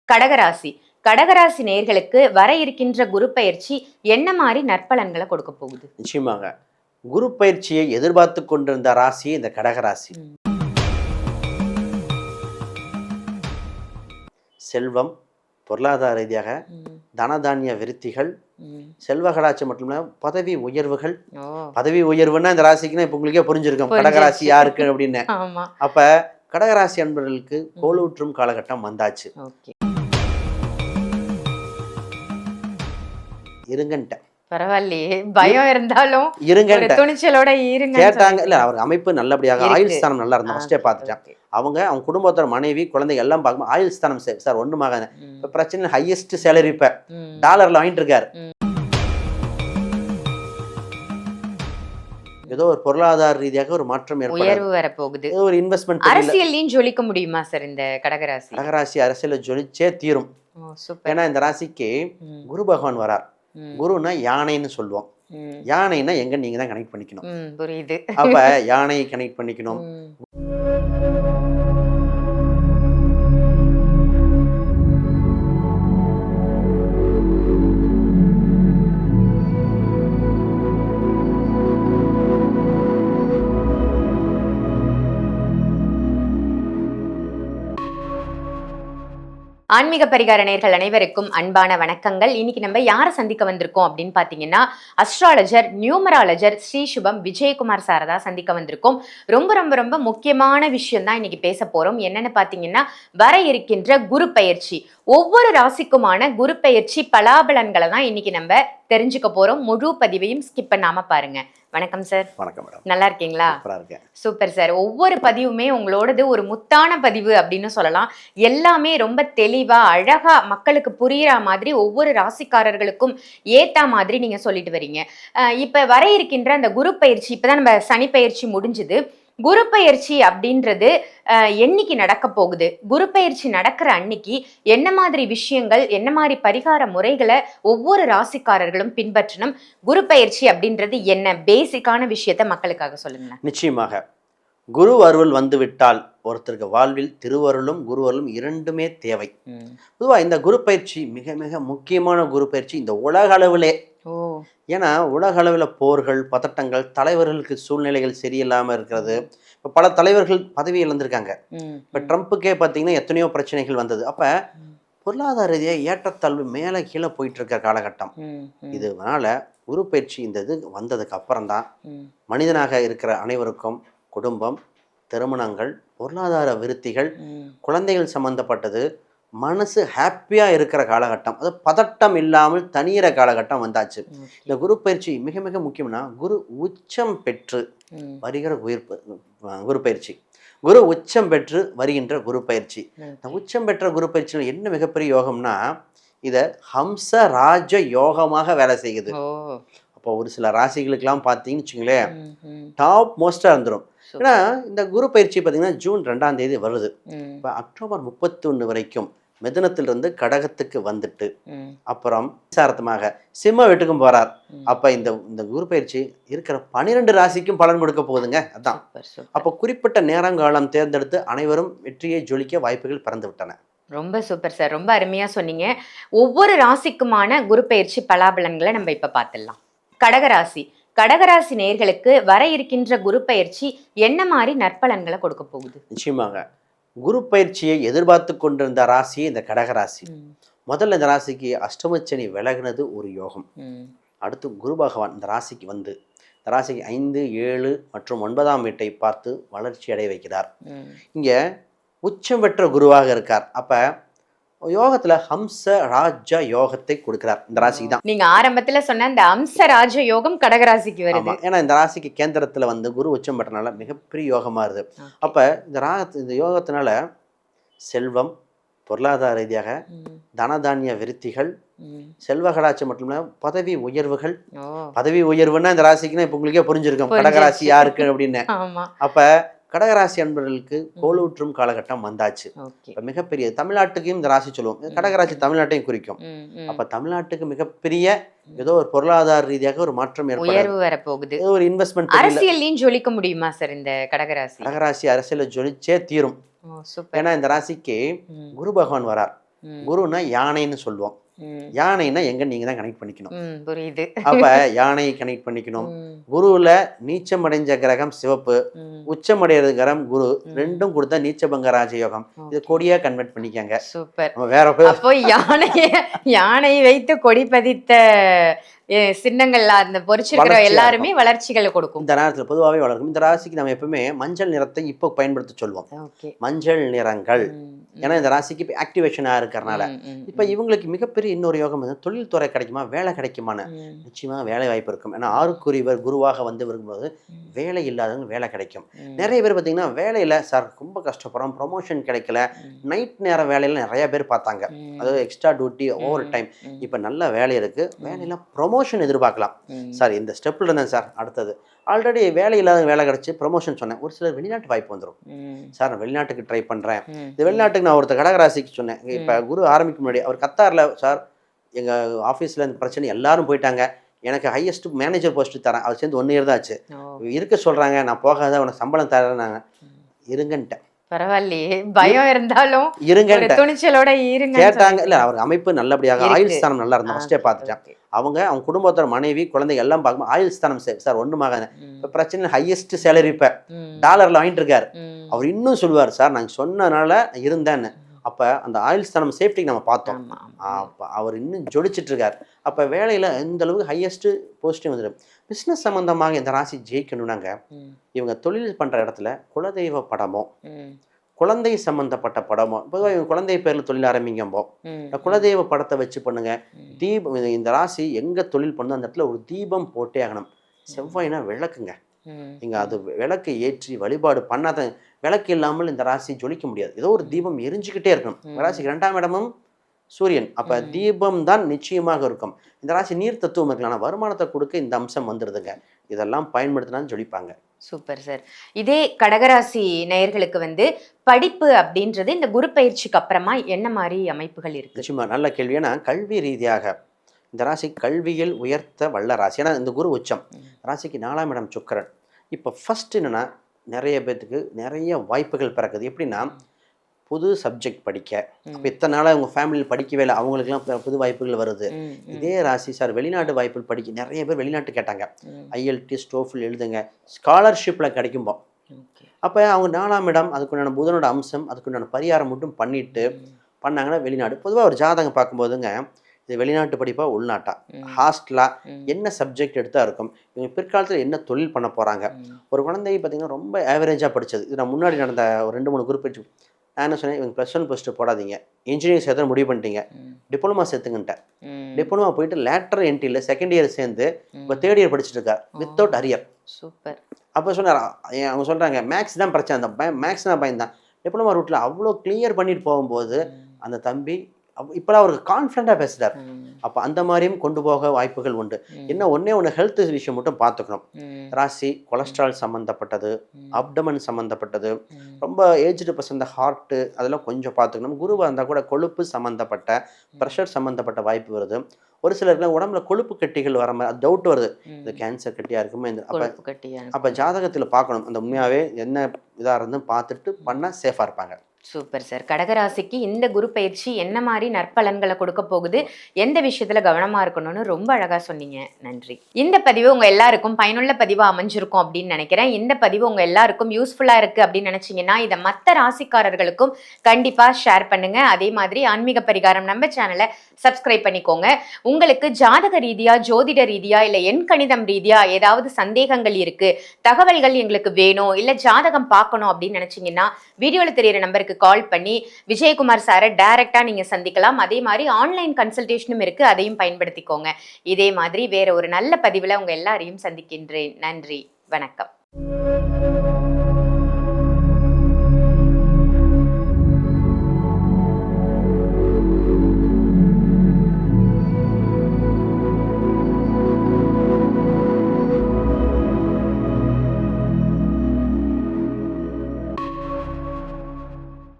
கடகராசி கடகராசி நேயர்களுக்கு வர இருக்கின்ற குரு பயிற்சி என்ன மாதிரி நற்பலன்களை கொடுக்க போகுது? நிச்சயமாக குரு பயிற்சியை எதிர்பார்த்து கொண்டிருந்த ராசி இந்த கடகராசி. செல்வம், பொருளாதார ரீதியாக தனதானிய விருத்திகள், செல்வ கடாட்சி மட்டுமில்ல பதவி உயர்வுகள். பதவி உயர்வுன்னா இந்த ராசிக்குன்னா இப்போ உங்களுக்கே புரிஞ்சிருக்கும் கடகராசி யாருக்கு அப்படின்னு. அப்ப கடகராசி அன்பர்களுக்கு கோலூற்றும் காலகட்டம் வந்தாச்சு. இருங்கன்ட்ட பரவாயில்லையே, பயம் இருந்தாலும் இருங்கன்ட்ட துணிச்சலோட இருங்க கேட்டாங்க. இல்ல அவர் அமைப்பு நல்லபடியாக ஆயுள் ஸ்தானம் நல்லா இருந்தா ஃபர்ஸ்டே பார்த்துட்டேன். அவங்க குடும்பத்தோட மனைவி குழந்தைங்க எல்லாம் பார்க்கும் ஆயுள் ஸ்தானம் சார் ஒண்ணுமாக இப்ப பிரச்சனை ஹையஸ்ட் சேலரி இப்ப டாலர்ல வாங்கிட்டு இருக்காரு. ஏதோ ஒரு பொருளாதார ரீதியாக ஒரு மாற்றம் உயர்வு வர போகுது. ஒரு இன்வெஸ்ட்மெண்ட் அரசியலையும் ஜொலிக்க முடியுமா சார் இந்த கடகராசி? கடகராசி அரசியல ஜொலிச்சே தீரும். ஏன்னா இந்த ராசிக்கு குரு பகவான் வரார். குருன்னா யானைன்னு சொல்லுவோம். யானைன்னா எங்க நீங்க தான் கனெக்ட் பண்ணிக்கணும். புரியுது. அப்ப யானையை கனெக்ட் பண்ணிக்கணும். ஆன்மீக பரிகார நேயர்கள் அனைவருக்கும் அன்பான வணக்கங்கள். இன்னைக்கு நம்ம யாரை சந்திக்க வந்திருக்கோம் அப்படின்னு பாத்தீங்கன்னா, அஸ்ட்ராலஜர், நியூமராலஜர் ஸ்ரீ சுபம் விஜயகுமார் சாரை தான் சந்திக்க வந்திருக்கோம். ரொம்ப ரொம்ப ரொம்ப முக்கியமான விஷயம் தான் இன்னைக்கு பேச போறோம். என்னன்னு பாத்தீங்கன்னா, வர இருக்கின்ற குரு பயிற்சி, ஒவ்வொரு ராசிக்குமான குரு பயிற்சி பலாபலன்களை தான் இன்னைக்கு நம்ம தெரிஞ்சுக்க போறோம். முழு பதிவையும் ஸ்கிப் பண்ணாம பாருங்க. வணக்கம் சார். வணக்கம் மேடம். நல்லா இருக்கீங்களா? Super sir. ஒவ்வொரு பதிவுமே உங்களோடது ஒரு முத்தான பதிவு அப்படின்னு சொல்லலாம். எல்லாமே ரொம்ப தெளிவா அழகா மக்களுக்கு புரியுற மாதிரி ஒவ்வொரு ராசிக்காரர்களுக்கும் ஏத்தா மாதிரி நீங்க சொல்லிட்டு வரீங்க. இப்ப வர இருக்கின்ற அந்த குரு பயிற்சி, இப்பதான் நம்ம சனி பயிற்சி முடிஞ்சுது. குரு பயிற்சி அப்படின்றது என்னைக்கு நடக்க போகுது? குரு பயிற்சி நடக்கிற அன்னைக்கு என்ன மாதிரி விஷயங்கள், என்ன மாதிரி பரிகார முறைகளை ஒவ்வொரு ராசிக்காரர்களும் பின்பற்றணும்? குரு பயிற்சி அப்படின்றது என்ன? பேசிக்கான விஷயத்த மக்களுக்காக சொல்லுங்க. நிச்சயமாக குரு அருள் வந்து விட்டால் ஒருத்தருக்கு வாழ்வில் திருவருளும் குருவருளும் இரண்டுமே தேவை. பொதுவாக இந்த குரு பயிற்சி மிக மிக முக்கியமான குரு பயிற்சி இந்த உலக அளவிலே. ஏன்னா உலக அளவில் போர்கள், பதட்டங்கள், தலைவர்களுக்கு சூழ்நிலைகள் சரியில்லாமல் இருக்கிறது. இப்போ பல தலைவர்கள் பதவி இழந்திருக்காங்க. இப்போ ட்ரம்ப்புக்கே பார்த்தீங்கன்னா எத்தனையோ பிரச்சனைகள் வந்தது. அப்போ பொருளாதார ரீதியாக ஏற்றத்தாழ்வு மேலே கீழே போயிட்டு இருக்க காலகட்டம். இதனால குரு பயிற்சி இந்த இது வந்ததுக்கு அப்புறம் தான் மனிதனாக இருக்கிற அனைவருக்கும் குடும்பம், திருமணங்கள், பொருளாதார விருத்திகள், குழந்தைகள் சம்பந்தப்பட்டது, மனசு ஹாப்பியா இருக்கிற காலகட்டம், அது பதட்டம் இல்லாமல் தனியிற காலகட்டம் வந்தாச்சு. இந்த குரு பயிற்சி மிக மிக முக்கியம்னா குரு உச்சம் பெற்று வருகிற குரு பயிற்சி. குரு உச்சம் பெற்று வருகின்ற குரு பயிற்சி. இந்த உச்சம் பெற்ற குரு பயிற்சியில் என்ன மிகப்பெரிய யோகம்னா, இத ஹம்ச ராஜ யோகமாக வேலை செய்யுது. அப்போ ஒரு சில ராசிகளுக்கெல்லாம் பார்த்தீங்கன்னு வச்சுங்களேன், டாப் மோஸ்டா இருந்துடும். ஏன்னா இந்த குரு பயிற்சி பார்த்தீங்கன்னா ஜூன் 2ஆம் தேதி வருது. இப்போ அக்டோபர் 31 வரைக்கும் மிதுனத்திலிருந்து கடகத்துக்கு வந்துட்டு அப்புறம் சாரத்தமாக சிம்ம வீட்டுக்கும் போறார். அப்ப இந்த குரு பயிற்சி இருக்கிற 12 ராசிக்கும் பலன் கொடுக்க போகுதுங்க. அதான் அப்ப குறிப்பிட்ட நேரங்காலம் தேர்ந்தெடுத்து அனைவரும் வெற்றியை ஜொலிக்க வாய்ப்புகள் பிறந்து விட்டன. ரொம்ப சூப்பர் சார், ரொம்ப அருமையா சொன்னீங்க. ஒவ்வொரு ராசிக்குமான குரு பயிற்சி பலாபலன்களை நம்ம இப்ப பார்த்துடலாம். கடகராசி கடகராசி நேயர்களுக்கு வர இருக்கின்ற குரு பயிற்சி என்ன மாதிரி நற்பலன்களை கொடுக்க போகுது? நிச்சயமாக குரு பயிற்சியை எதிர்பார்த்து கொண்டிருந்த ராசி இந்த கடகராசி. முதல்ல இந்த ராசிக்கு அஷ்டமச்சனி விலகினது ஒரு யோகம். அடுத்து குரு பகவான் இந்த ராசிக்கு வந்து இந்த ராசிக்கு 5, 7 மற்றும் 9ஆம் வீட்டை பார்த்து வளர்ச்சி அடைய வைக்கிறார். இங்க உச்சம் பெற்ற குருவாக இருக்கார். அப்ப யோகத்துல ஹம்ச ராஜ யோகத்தை கொடுக்கிறார் இந்த ராசிக்கு தான். நீங்க ஆரம்பத்துல சொன்ன அந்த ஹம்ச ராஜ யோகம் கடகராசிக்கு வருது. ஏன்னா இந்த ராசிக்கு கேந்திரத்துல வந்து குரு உச்சம் பெற்றனால மிகப்பெரிய யோகமா இருது. அப்ப இந்த யோகத்தினால செல்வம், பொருளாதார ரீதியாக தனதானிய விருத்திகள், செல்வ கடாட்சி மட்டுமில்ல பதவி உயர்வுகள். பதவி உயர்வுன்னா இந்த ராசிக்குன்னா இப்போ உங்களுக்கே புரிஞ்சிருக்கும் கடகராசி யாருக்கு அப்படின்னு. அப்ப கடகராசி அன்பர்களுக்கு கோலூற்றும் காலகட்டம் வந்தாச்சு. மிகப்பெரிய தமிழ்நாட்டுக்கும் இந்த ராசி சொல்லுவோம். கடகராசி தமிழ்நாட்டையும் குறிக்கும். அப்ப தமிழ்நாட்டுக்கு மிகப்பெரிய ஏதோ ஒரு பொருளாதார ரீதியாக ஒரு மாற்றம் உயர்வு வர போகுது. ஒரு இன்வெஸ்ட்மெண்ட் அரசியலையும் ஜொலிக்க முடியுமா சார் இந்த கடகராசி? கடகராசி அரசியல ஜொலிச்சே தீரும். ஏன்னா இந்த ராசிக்கு குரு பகவான் வரார். குருன்னா யானைன்னு சொல்லுவோம். யானைன்னா எங்க நீங்க தான் கனெக்ட் பண்ணிக்கணும். புரியுது. அப்ப யானையை கனெக்ட் பண்ணிக்கணும். குருவுல நீச்சம் அடைஞ்ச கிரகம் சிவப்பு, உச்சமடைகிறது கிரகம் குரு, ரெண்டும் கொடுத்தா நீச்சபங்க ராஜயோகம். இது கொடியா கன்வெர்ட் பண்ணிக்கங்க. சூப்பர். வேற அப்போ யானை வைத்து கொடி பதித்த சின்னங்கள் அந்த பொறிச்சிருக்கிற எல்லாருமே வளர்ச்சிகளை கொடுக்கும். இந்த நேரத்தில் பொதுவாகவே வளர்க்கும். இந்த ராசிக்கு நம்ம எப்பவுமே மஞ்சள் நிறத்தை இப்போ பயன்படுத்த சொல்லுவோம். மஞ்சள் நிறங்கள், ஏன்னா இந்த ராசிக்கு இப்போ ஆக்டிவேஷனா இருக்கிறனால. இப்ப இவங்களுக்கு மிகப்பெரிய இன்னொரு யோகம் வந்து தொழில் துறை கிடைக்குமா, வேலை கிடைக்குமான்னு. நிச்சயமா வேலை வாய்ப்பு இருக்கும். ஏன்னா ஆறுக்குரியவர் குருவாக வந்து வரும்போது வேலை இல்லாதவங்க வேலை கிடைக்கும். நிறைய பேர் பார்த்தீங்கன்னா வேலையில சார் ரொம்ப கஷ்டப்படுறோம், ப்ரொமோஷன் கிடைக்கல, நைட் நேர வேலையில நிறைய பேர் பார்த்தாங்க. அதாவது எக்ஸ்ட்ரா டியூட்டி, ஓவர் டைம். இப்ப நல்ல வேலை இருக்கு, வேலையில ப்ரொமோஷன் எதிர்பார்க்கலாம். சார் இந்த ஸ்டெப்ல இருந்தேன் சார், அடுத்தது ஆல்ரெடி வேலை இல்லாத வேலை கிடைச்சி ப்ரொமோஷன் சொன்னேன். ஒரு சிலர் வெளிநாட்டு வாய்ப்பு வந்துடும். சார் நான் வெளிநாட்டுக்கு ட்ரை பண்றேன். இந்த வெளிநாட்டுக்கு நான் ஒருத்தர் கடகராசிக்கு சொன்னேன். இப்ப குரு ஆரம்பிக்க முன்னாடி அவர் கத்தார்ல, சார் எங்க ஆஃபீஸ்ல இந்த பிரச்சனை எல்லாரும் போயிட்டாங்க, எனக்கு ஹையஸ்ட் மேனேஜர் போஸ்ட் தரேன். அவர் சேர்ந்து 1 இயர் தான் ஆச்சு, இருக்க சொல்றாங்க, நான் போகாத உனக்கு சம்பளம் தரேன்னாங்க. இருங்கன்ட்டேன். பரவாயில்லையே, பயம் இருந்தாலும் இருங்க துணிச்சலோட இருங்க கேட்டாங்க. இல்ல அவர் அமைப்பு நல்லபடியாக ஆயுள் ஸ்தானம் நல்லா இருந்தா ஃபர்ஸ்டே பார்த்துட்டேன். அவங்க குடும்பத்தோட மனைவி குழந்தைங்க எல்லாம் பார்க்கும்போது ஆயுள் ஸ்தானம் சார் ஒண்ணுமாக இப்ப பிரச்சனை ஹையஸ்ட் சேலரி இப்ப டாலர்ல வாங்கிட்டு இருக்காரு. அவர் இன்னும் சொல்லுவார், சார் நாங்க சொன்னனால இருந்தேன்னு. அப்ப அந்த ஆயுள் ஸ்தானம் சேஃப்டிக்கு நம்ம பார்த்தோம். அப்ப அவர் இன்னும் ஜொலிச்சிட்டு இருக்காரு. அப்ப வேலையில இந்த அளவுக்கு ஹையஸ்ட் போஸ்டிங் வந்துடும். பிசினஸ் சம்பந்தமாக இந்த ராசி ஜெயிக்கணும்னாங்க இவங்க தொழில் பண்ற இடத்துல குலதெய்வ படமோ, குழந்தை சம்பந்தப்பட்ட படமோ, பொதுவாக இவங்க குழந்தை பேர்ல தொழில் ஆரம்பிங்கம்போ குலதெய்வ படத்தை வச்சு பண்ணுங்க. தீபம், இந்த ராசி எங்க தொழில் பண்ணணும் அந்த இடத்துல ஒரு தீபம் போட்டே ஆகணும். செவ்வாய்னா விளக்குங்க. நீங்க அது விளக்கு ஏற்றி வழிபாடு பண்ணாத, விளக்கு இல்லாமல் இந்த ராசி ஜொலிக்க முடியாது. ஏதோ ஒரு தீபம் எரிஞ்சுக்கிட்டே இருக்கணும். ராசிக்கு 2ஆம் இடமும் சூரியன். அப்ப தீபம் தான் நிச்சயமாக இருக்கும். இந்த ராசி நீர் தத்துவம் இருக்கலாம், ஆனா வருமானத்தை கொடுக்க இந்த அம்சம் வந்துடுதுங்க. இதெல்லாம் பயன்படுத்தினாலும் ஜொலிப்பாங்க. Super sir. இதே கடகராசி நேயர்களுக்கு வந்து படிப்பு அப்படின்றது இந்த குரு பயிற்சிக்கு அப்புறமா என்ன மாதிரி அமைப்புகள் இருக்கு? நிச்சயமா நல்ல கேள்வி. ஏன்னா கல்வி ரீதியாக இந்த ராசி கல்வியில் உயர்த்த வல்ல ராசி. ஏன்னா இந்த குரு உச்சம், ராசிக்கு 4ஆம் இடம் சுக்கிரன். இப்போ ஃபர்ஸ்ட் என்னன்னா நிறைய பேர்த்துக்கு நிறைய வாய்ப்புகள் பிறக்குது. எப்படின்னா புது சப்ஜெக்ட் படிக்க, அப்போ இத்தனை நாளாக அவங்க ஃபேமிலியில் படிக்கவே இல்லை, அவங்களுக்குலாம் புது வாய்ப்புகள் வருது. இதே ராசி சார் வெளிநாட்டு வாய்ப்புகள் படிக்க நிறைய பேர் வெளிநாட்டு கேட்டாங்க. IELTS TOEFL எழுதுங்க, ஸ்காலர்ஷிப்பில் கிடைக்கும்போ. அப்போ அவங்க 4ஆம் இடம், அதுக்குண்டான புதனோட அம்சம், அதுக்குண்டான பரிகாரம் மட்டும் பண்ணிட்டு பண்ணாங்கன்னா வெளிநாடு. பொதுவாக ஒரு ஜாதகம் பார்க்கும்போதுங்க இது வெளிநாட்டு படிப்பா உள்நாட்டா, ஹாஸ்டலா, என்ன சப்ஜெக்ட் எடுத்தா இருக்கும், இவங்க பிற்காலத்தில் என்ன தொழில் பண்ண போறாங்க. ஒரு குழந்தை பார்த்தீங்கன்னா ரொம்ப ஆவரேஜாக படிச்சது. இது நான் முன்னாடி நடந்த ஒரு 2-3 குரூப் வச்சு நான் என்ன சொன்னேன், இவங்க +1 +2 போடாதீங்க, இன்ஜினியரிங் சேர்த்து முடிவு பண்ணிட்டீங்க, டிப்ளமா சேர்த்துங்கன்ட்டேன். டிப்ளமா போயிட்டு லேட்டர் என்ட்ரியில் 2nd இயர் சேர்ந்து இப்போ 3rd இயர் படிச்சுட்டு இருக்கார் வித்தவுட் அரியர். சூப்பர். அப்போ சொன்னார், அவங்க சொல்றாங்க மேக்ஸ் தான் பிரச்சனை, அந்த மேக்ஸ் தான் பயன் தான். டிப்ளமா ரூட்ல அவ்வளோ கிளியர் பண்ணிட்டு போகும்போது அந்த தம்பி இப்போலாம் அவருக்கு கான்ஃபிடண்டாக பேசுகிறார். அப்போ அந்த மாதிரியும் கொண்டு போக வாய்ப்புகள் உண்டு. என்ன ஒன்று ஹெல்த் விஷயம் மட்டும் பார்த்துக்கணும். ராசி கொலஸ்ட்ரால் சம்மந்தப்பட்டது, அப்டமன் சம்மந்தப்பட்டது, ரொம்ப ஏஜ்டு பர்சன் ஹார்ட்டு அதெல்லாம் கொஞ்சம் பார்த்துக்கணும். குருவாக இருந்தால் கூட கொழுப்பு சம்மந்தப்பட்ட, ப்ரெஷர் சம்மந்தப்பட்ட வாய்ப்பு வருது. ஒரு சிலருக்குலாம் உடம்புல கொழுப்பு கட்டிகள் வர மாதிரி டவுட் வருது, இந்த கேன்சர் கட்டியாக இருக்குமே. அப்போ ஜாதகத்தில் பார்க்கணும், அந்த உண்மையாகவே என்ன இதாக இருந்து பார்த்துட்டு பண்ணால் சேஃபாக இருப்பாங்க. Super sir. கடகராசிக்கு இந்த குரு பயிற்சி என்ன மாதிரி நற்பலன்களை கொடுக்க போகுது, எந்த விஷயத்துல கவனமா இருக்கணும்னு ரொம்ப அழகா சொன்னீங்க. நன்றி. இந்த பதிவு உங்க எல்லாருக்கும் பயனுள்ள பதிவா அமைஞ்சிருக்கும் அப்படின்னு நினைக்கிறேன். இந்த பதிவு உங்க எல்லாருக்கும் யூஸ்ஃபுல்லா இருக்கு அப்படின்னு நினைச்சீங்கன்னா இதை மற்ற ராசிக்காரர்களுக்கும் கண்டிப்பா ஷேர் பண்ணுங்க. அதே மாதிரி ஆன்மீக பரிகாரம் நம்ம சேனலை சப்ஸ்கிரைப் பண்ணிக்கோங்க. உங்களுக்கு ஜாதக ரீதியா, ஜோதிட ரீதியா, இல்ல எண் கணிதம் ரீதியா ஏதாவது சந்தேகங்கள் இருக்கு, தகவல்கள் எங்களுக்கு வேணும், இல்ல ஜாதகம் பார்க்கணும் அப்படின்னு நினைச்சீங்கன்னா வீடியோல தெரியுற நம்பருக்கு கால் பண்ணி விஜயகுமார் சாரை டைரக்டா நீங்க சந்திக்கலாம். அதே மாதிரி ஆன்லைன் கன்சல்டேஷனும் இருக்கு, அதையும் பயன்படுத்திக்கோங்க. இதே மாதிரி வேற ஒரு நல்ல பதிவுல உங்க எல்லாரையும் சந்திக்கின்றேன். நன்றி, வணக்கம்.